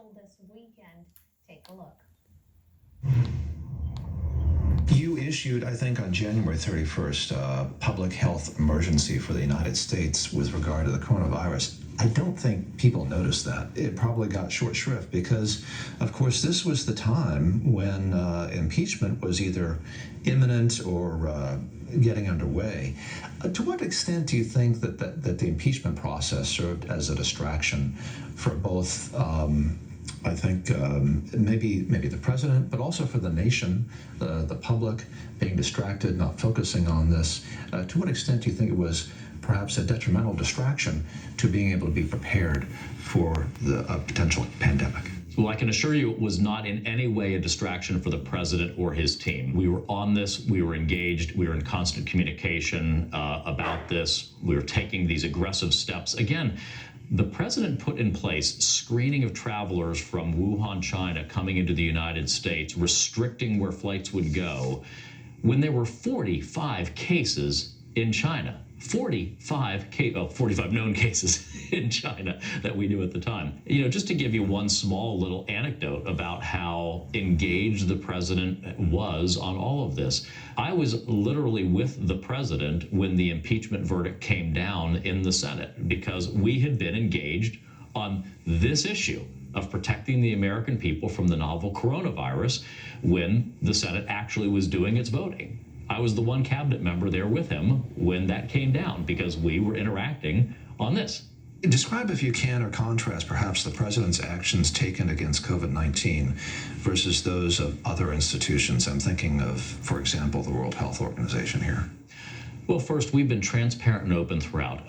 official this weekend. Take a look. You issued, I think, on January 31st, a public health emergency for the United States with regard to the coronavirus. I don't think people noticed that. It probably got short shrift because, of course, this was the time when impeachment was either imminent or getting underway. To what extent do you think that the impeachment process served as a distraction for both I think maybe the president, but also for the nation, the public being distracted, not focusing on this? To what extent do you think it was perhaps a detrimental distraction to being able to be prepared for a potential pandemic? Well, I can assure you it was not in any way a distraction for the president or his team. We were on this, we were engaged, we were in constant communication about this. We were taking these aggressive steps. Again, the president put in place screening of travelers from Wuhan, China, coming into the United States, restricting where flights would go, when there were 45 cases in China. 45 known cases in China that we knew at the time. Just to give you one small little anecdote about how engaged the president was on all of this. I was literally with the president when the impeachment verdict came down in the Senate because we had been engaged on this issue of protecting the American people from the novel coronavirus when the Senate actually was doing its voting. I was the one cabinet member there with him when that came down because we were interacting on this. Describe, if you can, or contrast perhaps the president's actions taken against COVID-19 versus those of other institutions. I'm thinking of, for example, the World Health Organization here. Well, first, we've been transparent and open throughout.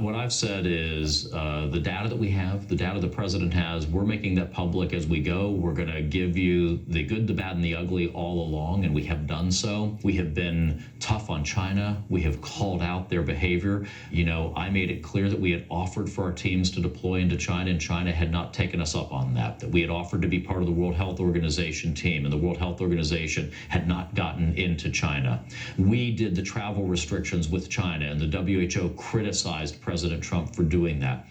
What I've said is the data that we have, the data the president has, we're making that public as we go. We're going to give you the good, the bad, and the ugly all along, and we have done so. We have been tough on China. We have called out their behavior. I made it clear that we had offered for our teams to deploy into China, and China had not taken us up on that we had offered to be part of the World Health Organization team, and the World Health Organization had not gotten into China. We did the travel restrictions with China, and the WHO criticized President Trump for doing that.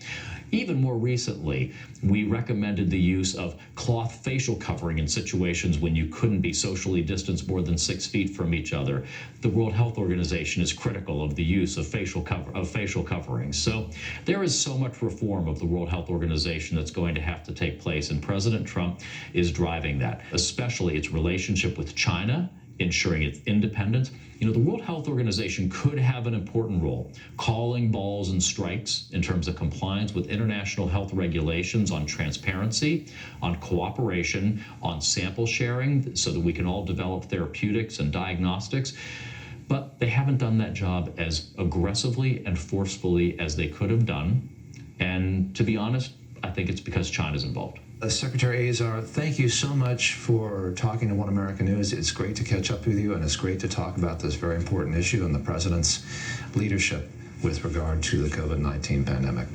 Even more recently, we recommended the use of cloth facial covering in situations when you couldn't be socially distanced more than 6 feet from each other. The World Health Organization is critical of the use of facial coverings. So there is so much reform of the World Health Organization that's going to have to take place, and President Trump is driving that, especially its relationship with China, ensuring its independence. The World Health Organization could have an important role, calling balls and strikes in terms of compliance with international health regulations on transparency, on cooperation, on sample sharing, so that we can all develop therapeutics and diagnostics. But they haven't done that job as aggressively and forcefully as they could have done. And to be honest, I think it's because China's involved. Secretary Azar, thank you so much for talking to One American News. It's great to catch up with you, and it's great to talk about this very important issue and the president's leadership with regard to the COVID-19 pandemic.